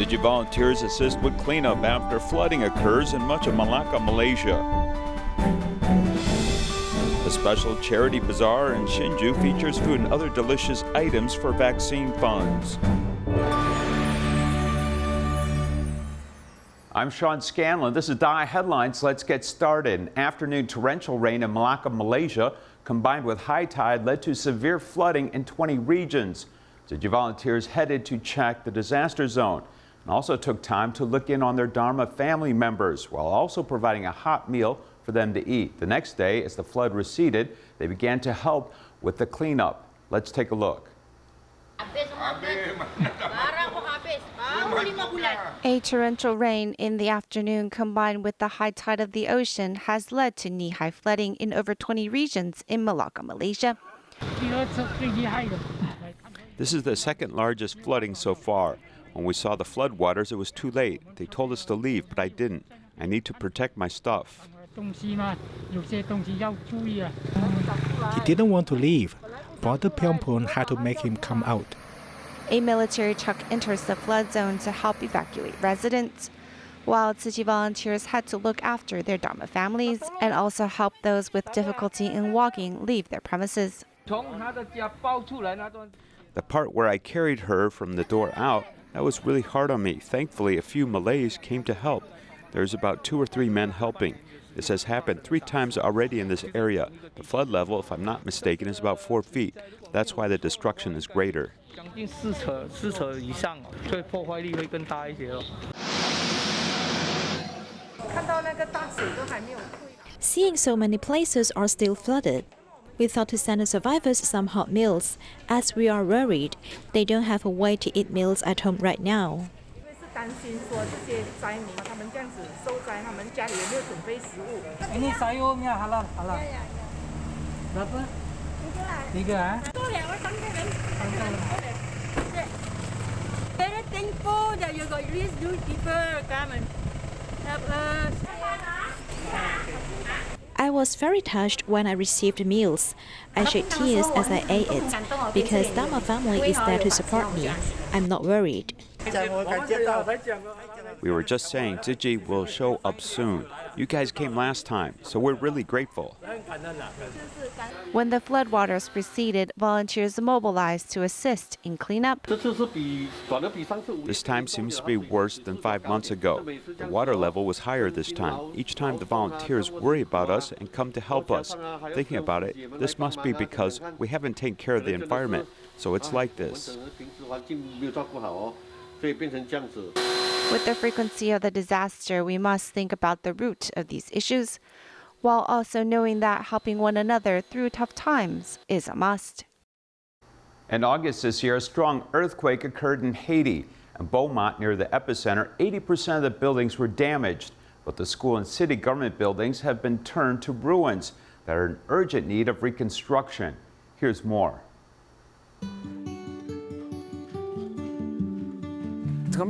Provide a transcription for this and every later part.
Tzu Chi volunteers assist with cleanup after flooding occurs in much of Malacca, Malaysia. The special charity bazaar in Hsinchu features food and other delicious items for vaccine funds. I'm Sean Scanlan. This is DaAi Headlines. Let's get started. An afternoon torrential rain in Malacca, Malaysia, combined with high tide, led to severe flooding in 20 regions. Tzu Chi volunteers headed to check the disaster zone and also took time to look in on their Dharma family members while also providing a hot meal for them to eat. The next day, as the flood receded, they began to help with the cleanup. Let's take a look. A torrential rain in the afternoon combined with the high tide of the ocean has led to knee-high flooding in over 20 regions in Malacca, Malaysia. This is the second largest flooding so far. When we saw the floodwaters, it was too late. They told us to leave, but I didn't. I need to protect my stuff. He didn't want to leave, but the Beaumont had to make him come out. A military truck enters the flood zone to help evacuate residents, while Tzu Chi volunteers had to look after their Dharma families and also help those with difficulty in walking leave their premises. The part where I carried her from the door out, that was really hard on me. Thankfully, a few Malays came to help. There's about 2 or 3 men helping. This has happened 3 times already in this area. The flood level, if I'm not mistaken, is about 4 feet. That's why the destruction is greater. Seeing so many places are still flooded, we thought to send the survivors some hot meals, as we are worried they don't have a way to eat meals at home right now. Very thankful that you got these new people come and help us. I was very touched when I received meals. I shed tears as I ate it, because Dharma family is there to support me. I'm not worried. We were just saying Tzu Chi will show up soon. You guys came last time, so we're really grateful. When the floodwaters receded, volunteers mobilized to assist in cleanup. This time seems to be worse than 5 months ago. The water level was higher this time. Each time the volunteers worry about us and come to help us. Thinking about it, this must be because we haven't taken care of the environment, so it's like this. With the frequency of the disaster, we must think about the root of these issues, while also knowing that helping one another through tough times is a must. In August this year, a strong earthquake occurred in Haiti. In Beaumont, near the epicenter, 80% of the buildings were damaged, but the school and city government buildings have been turned to ruins that are in urgent need of reconstruction. Here's more. The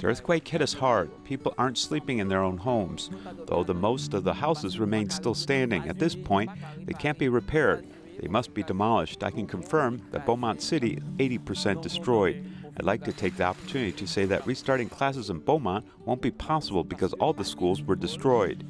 earthquake hit us hard. People aren't sleeping in their own homes, though the most of the houses remain still standing. At this point, they can't be repaired. They must be demolished. I can confirm that Beaumont City is 80% destroyed. I'd like to take the opportunity to say that restarting classes in Beaumont won't be possible because all the schools were destroyed.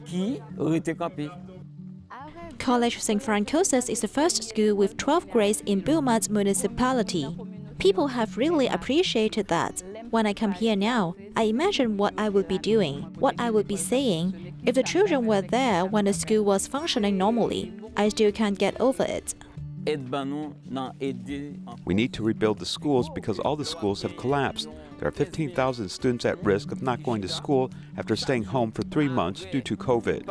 College St. Francois is the first school with 12 grades in Beaumont municipality. People have really appreciated that. When I come here now, I imagine what I would be doing, what I would be saying. If the children were there when the school was functioning normally, I still can't get over it. We need to rebuild the schools because all the schools have collapsed. There are 15,000 students at risk of not going to school after staying home for 3 months due to COVID.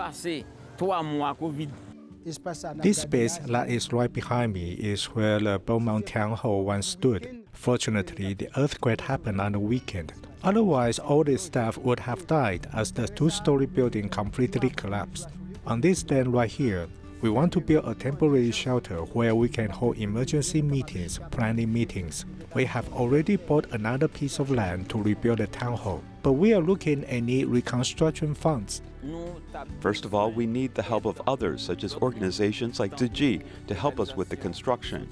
This space that is right behind me is where the Beaumont Town Hall once stood. Fortunately, the earthquake happened on the weekend. Otherwise, all the staff would have died as the 2-story building completely collapsed. On this land right here, we want to build a temporary shelter where we can hold emergency meetings, planning meetings. We have already bought another piece of land to rebuild the town hall, but we are looking at need reconstruction funds. First of all, we need the help of others, such as organizations like Tzu Chi, to help us with the construction.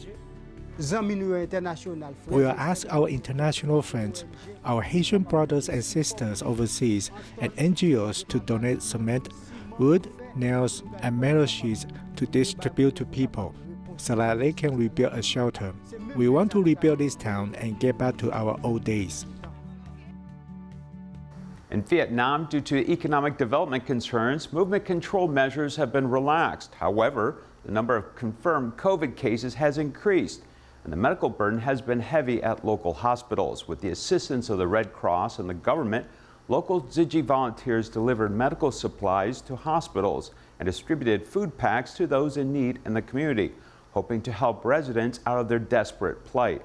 We will ask our international friends, our Haitian brothers and sisters overseas, and NGOs to donate cement, wood, nails, and metal sheets to distribute to people, so that they can rebuild a shelter. We want to rebuild this town and get back to our old days. In Vietnam, due to economic development concerns, movement control measures have been relaxed. However, the number of confirmed COVID cases has increased, and the medical burden has been heavy at local hospitals. With the assistance of the Red Cross and the government, local Tzu Chi volunteers delivered medical supplies to hospitals and distributed food packs to those in need in the community, hoping to help residents out of their desperate plight.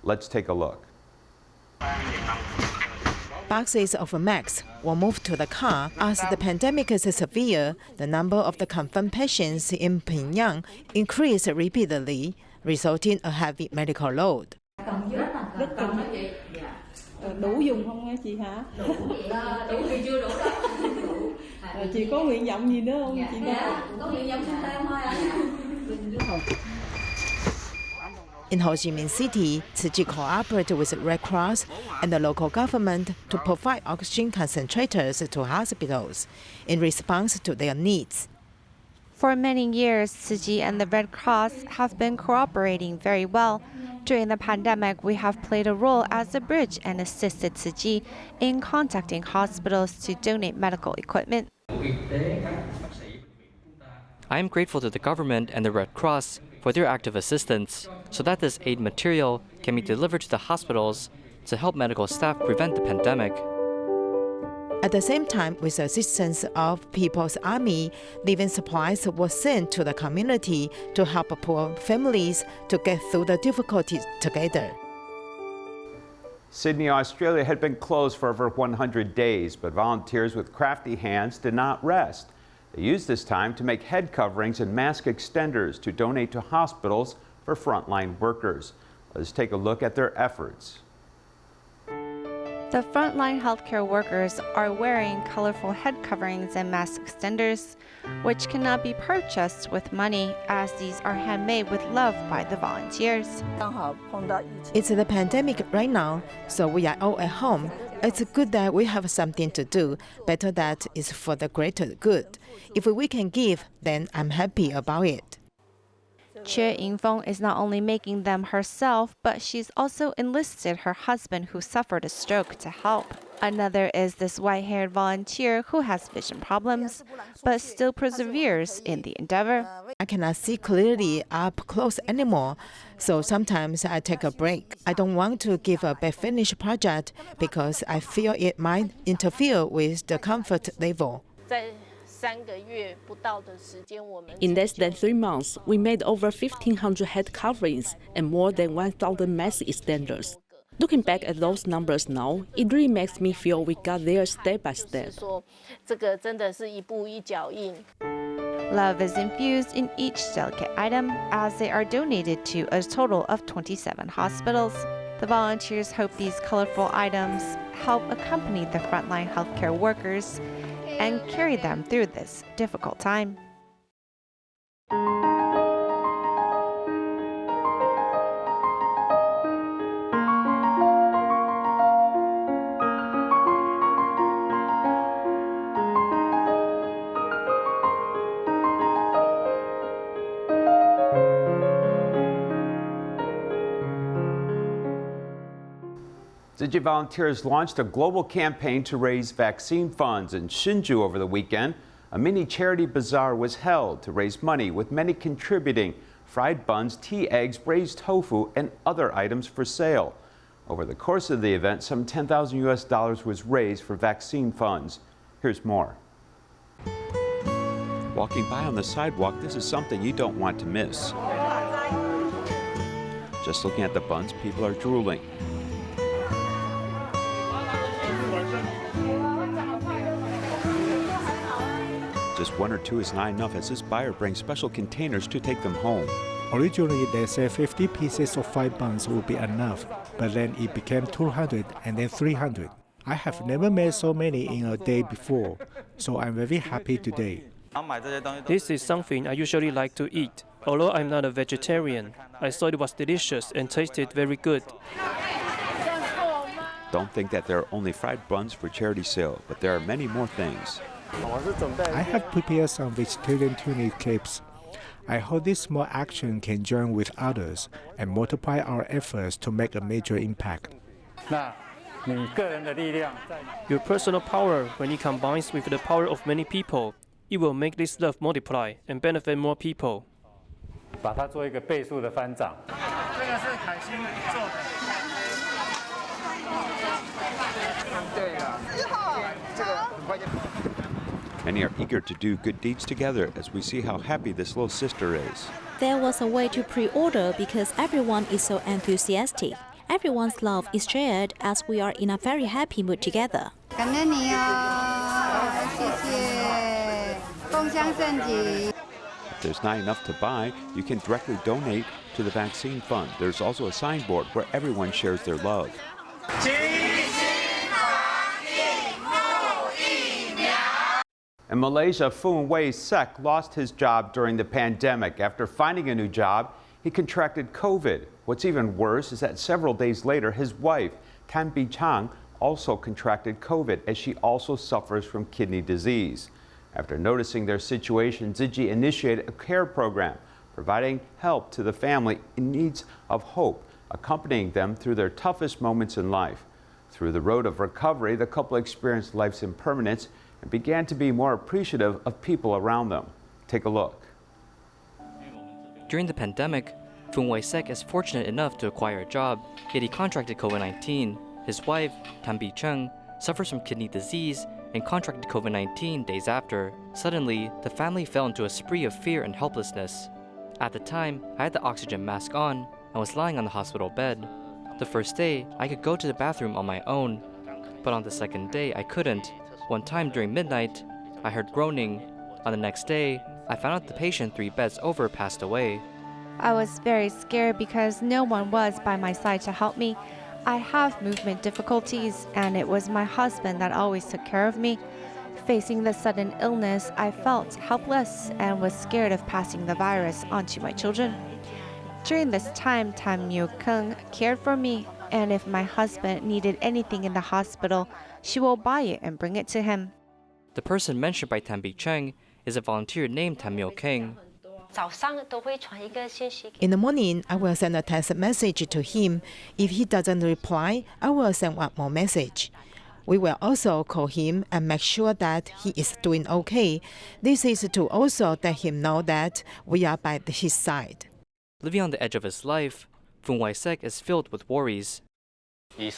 Let's take a look. Boxes of masks were moved to the car. As the pandemic is severe, the number of the confirmed patients in Pyongyang increased repeatedly, resulting in a heavy medical load. Đủ dùng không hả chị hả? Đủ thì chưa đủ đó. Chị có nguyện vọng gì nữa không chị? Có nguyện vọng xin thêm thôi ạ. In Ho Chi Minh City, Tzu Chi cooperated with the Red Cross and the local government to provide oxygen concentrators to hospitals in response to their needs. For many years, Tzu Chi and the Red Cross have been cooperating very well. During the pandemic, we have played a role as a bridge and assisted Tzu Chi in contacting hospitals to donate medical equipment. I am grateful to the government and the Red Cross for their active assistance so that this aid material can be delivered to the hospitals to help medical staff prevent the pandemic. At the same time, with the assistance of People's Army, living supplies were sent to the community to help poor families to get through the difficulties together. Sydney, Australia had been closed for over 100 days, but volunteers with crafty hands did not rest. They used this time to make head coverings and mask extenders to donate to hospitals for frontline workers. Let's take a look at their efforts. The frontline healthcare workers are wearing colorful head coverings and mask extenders, which cannot be purchased with money, as these are handmade with love by the volunteers. It's the pandemic right now, so we are all at home. It's good that we have something to do. Better that is for the greater good. If we can give, then I'm happy about it. Che Yingfeng is not only making them herself, but she's also enlisted her husband, who suffered a stroke, to help. Another is this white-haired volunteer who has vision problems, but still perseveres in the endeavor. I cannot see clearly up close anymore, so sometimes I take a break. I don't want to give a bad finished project because I feel it might interfere with the comfort level. In less than 3 months, we made over 1,500 head coverings and more than 1,000 mask extenders. Looking back at those numbers now, it really makes me feel we got there step by step. Love is infused in each delicate item, as they are donated to a total of 27 hospitals. The volunteers hope these colorful items help accompany the frontline healthcare workers and carry them through this difficult time. Tzu Chi volunteers launched a global campaign to raise vaccine funds in Hsinchu over the weekend. A mini charity bazaar was held to raise money, with many contributing fried buns, tea eggs, braised tofu, and other items for sale. Over the course of the event, some $10,000 was raised for vaccine funds. Here's more. Walking by on the sidewalk, this is something you don't want to miss. Just looking at the buns, people are drooling. Just one or two is not enough, as this buyer brings special containers to take them home. Originally, they said 50 pieces of fried buns would be enough, but then it became 200 and then 300. I have never made so many in a day before, so I'm very happy today. This is something I usually like to eat, although I'm not a vegetarian. I thought it was delicious and tasted very good. Don't think that there are only fried buns for charity sale, but there are many more things. I have prepared some vegetarian tuna cakes. I hope this small action can join with others and multiply our efforts to make a major impact. Your personal power, when it combines with the power of many people, it will make this love multiply and benefit more people. Many are eager to do good deeds together as we see how happy this little sister is. There was a way to pre-order because everyone is so enthusiastic. Everyone's love is shared as we are in a very happy mood together. If there's not enough to buy, you can directly donate to the vaccine fund. There's also a signboard where everyone shares their love. In Malaysia, Phu Wei Sek lost his job during the pandemic. After finding a new job, he contracted COVID. What's even worse is that several days later, his wife, Tan Bi Chang, also contracted COVID as she also suffers from kidney disease. After noticing their situation, Tzu Chi initiated a care program, providing help to the family in need of hope, accompanying them through their toughest moments in life. Through the road of recovery, the couple experienced life's impermanence and began to be more appreciative of people around them. Take a look. During the pandemic, Phu Wei Sek is fortunate enough to acquire a job, yet he contracted COVID-19. His wife, Tan Bi Chang, suffers from kidney disease and contracted COVID-19 days after. Suddenly, the family fell into a spree of fear and helplessness. At the time, I had the oxygen mask on and was lying on the hospital bed. The first day, I could go to the bathroom on my own, but on the second day, I couldn't. One time during midnight, I heard groaning. On the next day, I found out the patient 3 beds over passed away. I was very scared because no one was by my side to help me. I have movement difficulties, and it was my husband that always took care of me. Facing the sudden illness, I felt helpless and was scared of passing the virus on to my children. During this time, Tan Mu Keng cared for me, and if my husband needed anything in the hospital, she will buy it and bring it to him. The person mentioned by Tan Bi Chang is a volunteer named Tan Myo Keng. In the morning, I will send a text message to him. If he doesn't reply, I will send one more message. We will also call him and make sure that he is doing okay. This is to also let him know that we are by his side. Living on the edge of his life, Phu Wei Sek is filled with worries. The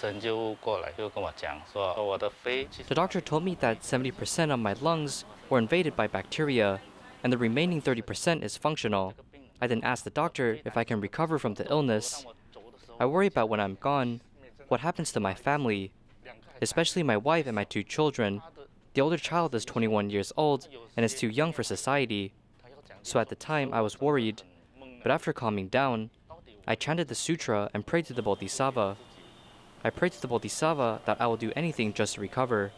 doctor told me that 70% of my lungs were invaded by bacteria, and the remaining 30% is functional. I then asked the doctor if I can recover from the illness. I worry about when I'm gone, what happens to my family, especially my wife and my 2 children. The older child is 21 years old and is too young for society. So at the time, I was worried. But after calming down, I chanted the sutra and prayed to the Bodhisattva. I prayed to the Bodhisattva that I will do anything just to recover.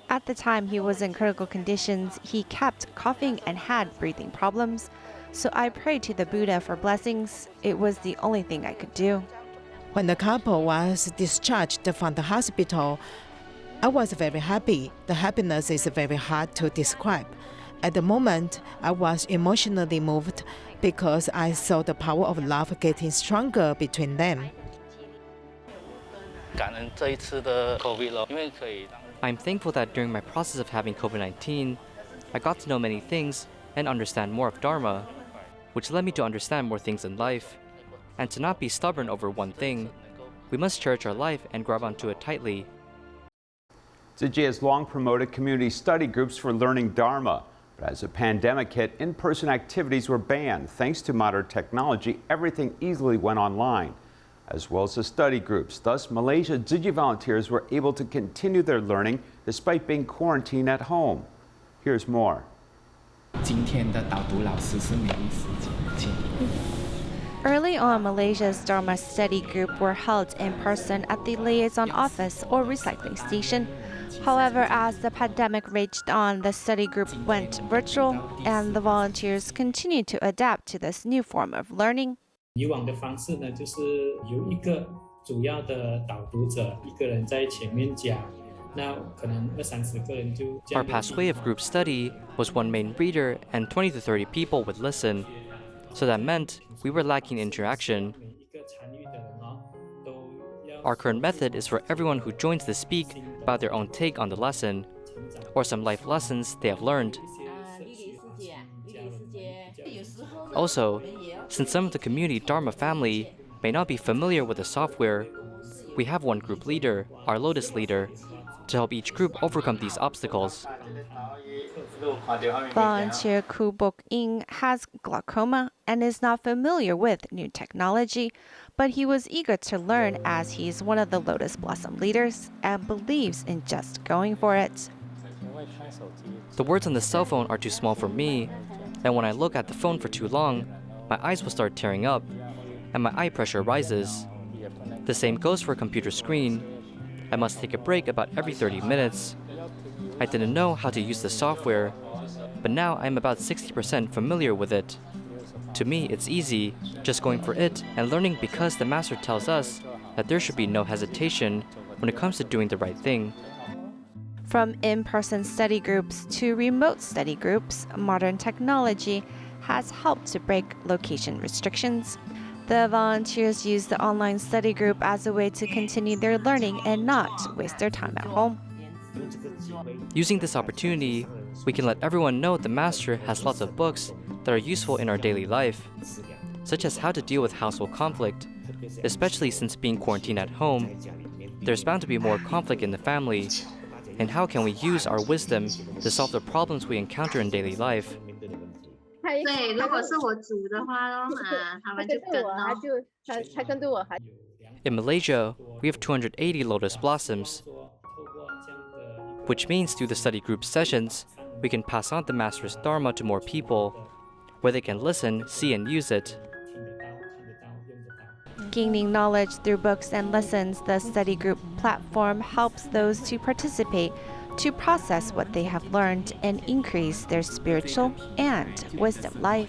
At the time he was in critical conditions, he kept coughing and had breathing problems. So I prayed to the Buddha for blessings. It was the only thing I could do. When the couple was discharged from the hospital, I was very happy. The happiness is very hard to describe. At the moment, I was emotionally moved because I saw the power of love getting stronger between them. I'm thankful that during my process of having COVID-19, I got to know many things and understand more of Dharma, which led me to understand more things in life, and to not be stubborn over one thing. We must cherish our life and grab onto it tightly. Tzu Chi has long promoted community study groups for learning Dharma. But as the pandemic hit, in-person activities were banned. Thanks to modern technology, everything easily went online, as well as the study groups. Thus, Malaysia Tzu Chi volunteers were able to continue their learning despite being quarantined at home. Here's more. Early on, Malaysia's Dharma study group were held in person at the liaison office or recycling station. However, as the pandemic raged on, the study group went virtual, and the volunteers continued to adapt to this new form of learning. 以往的方式呢，就是由一个主要的导读者一个人在前面讲，那可能20-30个人就这 Our 样的 past way of group study was one main reader and 20 to 30 people would listen. So that meant we were lacking interaction. 每一个参与的人都要 Our current method is for everyone who joins to speak about their own take on the lesson, or some life lessons they have learned. Also, since some of the community Dharma family may not be familiar with the software, we have one group leader, our Lotus leader, to help each group overcome these obstacles. Volunteer Ku Bok In has glaucoma and is not familiar with new technology, but he was eager to learn as he's one of the Lotus Blossom leaders and believes in just going for it. The words on the cell phone are too small for me, and when I look at the phone for too long, my eyes will start tearing up, and my eye pressure rises. The same goes for a computer screen. I must take a break about every 30 minutes. I didn't know how to use the software, but now I'm about 60% familiar with it. To me, it's easy, just going for it and learning because the master tells us that there should be no hesitation when it comes to doing the right thing. From in-person study groups to remote study groups, modern technology has helped to break location restrictions. The volunteers use the online study group as a way to continue their learning and not waste their time at home. Using this opportunity, we can let everyone know the master has lots of books that are useful in our daily life, such as how to deal with household conflict, especially since being quarantined at home. There's bound to be more conflict in the family, and how can we use our wisdom to solve the problems we encounter in daily life? 对，如果是我煮的话咯，他们就跟咯。他跟着我还。In Malaysia, we have 280 lotus blossoms, which means through the study group sessions, we can pass on the master's dharma to more people, where they can listen, see, and use it. Gaining knowledge through books and lessons, the study group platform helps those to participate to process what they have learned and increase their spiritual and wisdom life.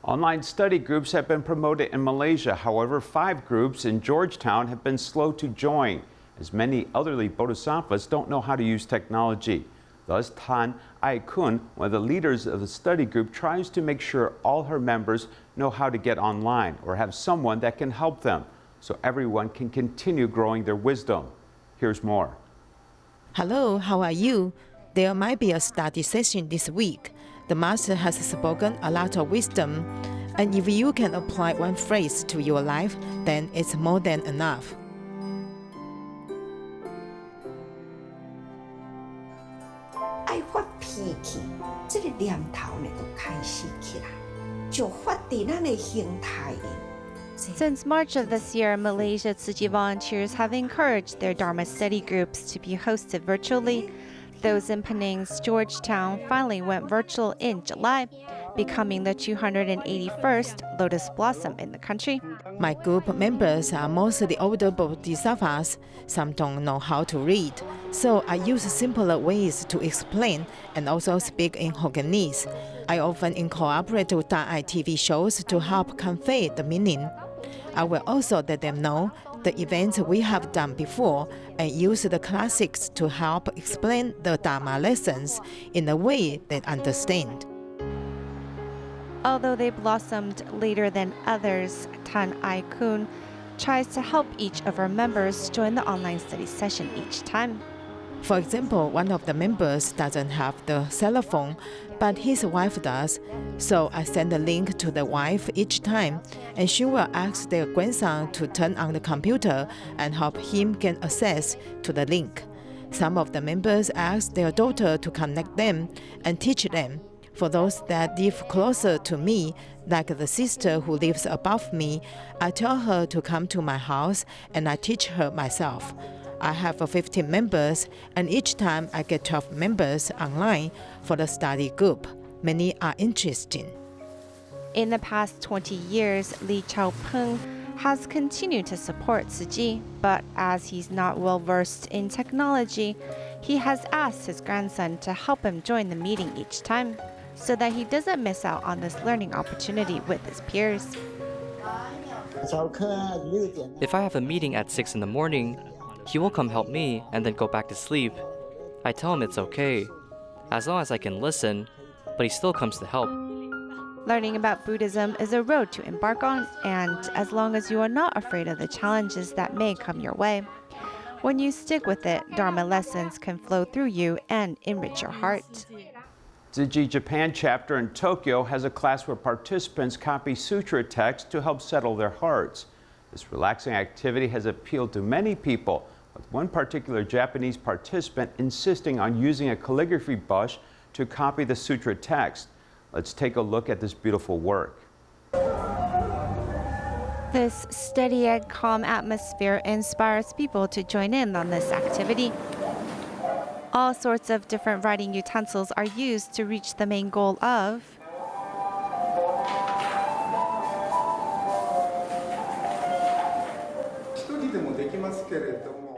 Online study groups have been promoted in Malaysia. However, 5 groups in Georgetown have been slow to join, as many elderly bodhisattvas don't know how to use technology. Thus, DaAi Kun, one of the leaders of the study group, tries to make sure all her members know how to get online or have someone that can help them, so everyone can continue growing their wisdom. Here's more. Hello, how are you? There might be a study session this week. The master has spoken a lot of wisdom, and if you can apply one phrase to your life, then it's more than enough. 爱发脾气，这个念头呢，就开始起来，就发在咱的形态里。 Since March of this year, Malaysia Tzu Chi volunteers have encouraged their Dharma study groups to be hosted virtually. Those in Penang's Georgetown finally went virtual in July, becoming the 281st Lotus Blossom in the country. My group members are mostly older bodhisattvas. Some don't know how to read, so I use simpler ways to explain and also speak in Hogganese. I often incorporate DaAi TV shows to help convey the meaning. I will also let them know the events we have done before and use the classics to help explain the Dharma lessons in a way they understand. Although they blossomed later than others, DaAi Kun tries to help each of her members join the online study session each time. For example, one of the members doesn't have the cell phone, but his wife does. So I send a link to the wife each time, and she will ask their grandson to turn on the computer and help him get access to the link. Some of the members ask their daughter to connect them and teach them. For those that live closer to me, like the sister who lives above me, I tell her to come to my house and I teach her myself. I have 15 members, and each time I get 12 members online for the study group. Many are interested. In the past 20 years, Li Chaopeng has continued to support Tzu Chi, but as he's not well versed in technology, he has asked his grandson to help him join the meeting each time so that he doesn't miss out on this learning opportunity with his peers. If I have a meeting at 6 in the morning, he will come help me and then go back to sleep. I tell him it's okay, as long as I can listen, but he still comes to help. Learning about Buddhism is a road to embark on, and as long as you are not afraid of the challenges that may come your way, when you stick with it, Dharma lessons can flow through you and enrich your heart. Tzu Chi Japan chapter in Tokyo has a class where participants copy sutra text to help settle their hearts. This relaxing activity has appealed to many people, with one particular Japanese participant insisting on using a calligraphy brush to copy the sutra text. Let's take a look at this beautiful work. This steady and calm atmosphere inspires people to join in on this activity. All sorts of different writing utensils are used to reach the main goal of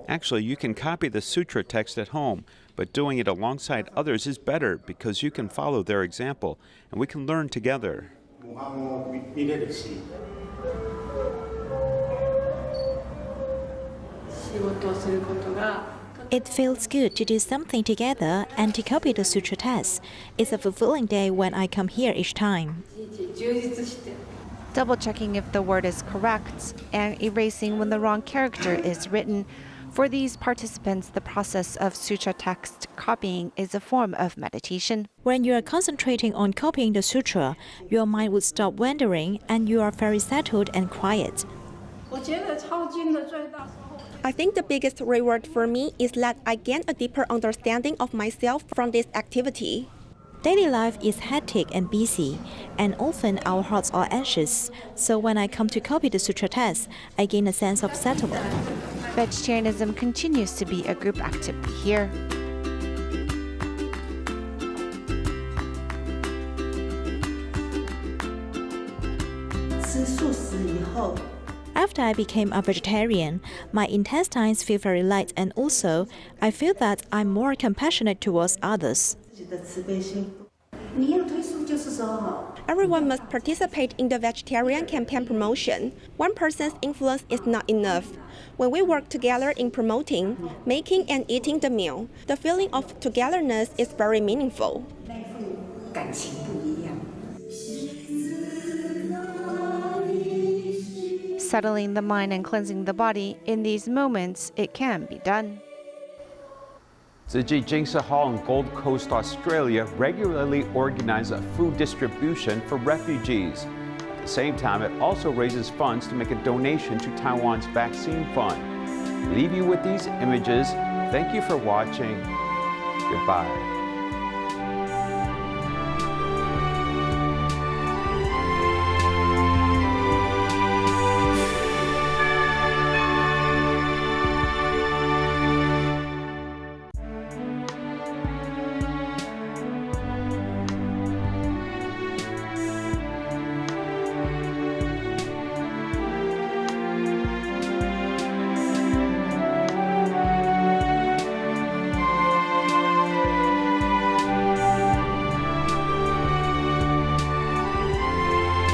Actually, you can copy the sutra text at home, but doing it alongside others is better because you can follow their example and we can learn together. It feels good to do something together and to copy the sutra text. It's a fulfilling day when I come here each time. double-checking if the word is correct and erasing when the wrong character is written. For these participants, the process of sutra text copying is a form of meditation. When you are concentrating on copying the sutra, your mind would stop wandering and you are very settled and quiet. I think the biggest reward for me is that I gain a deeper understanding of myself from this activity. Daily life is hectic and busy, and often our hearts are anxious. So when I come to copy the sutra text, I gain a sense of settlement. Vegetarianism continues to be a group activity here. After I became a vegetarian, my intestines feel very light, and also I feel that I'm more compassionate towards others. Everyone must participate in the vegetarian campaign promotion. One person's influence is not enough. When we work together in promoting, making and eating the meal, the feeling of togetherness is very meaningful. Settling the mind and cleansing the body, in these moments, it can be done. Tzu Chi Jingsa Hall in Gold Coast, Australia regularly organizes a food distribution for refugees. At the same time, it also raises funds to make a donation to Taiwan's vaccine fund. I leave you with these images. Thank you for watching. Goodbye.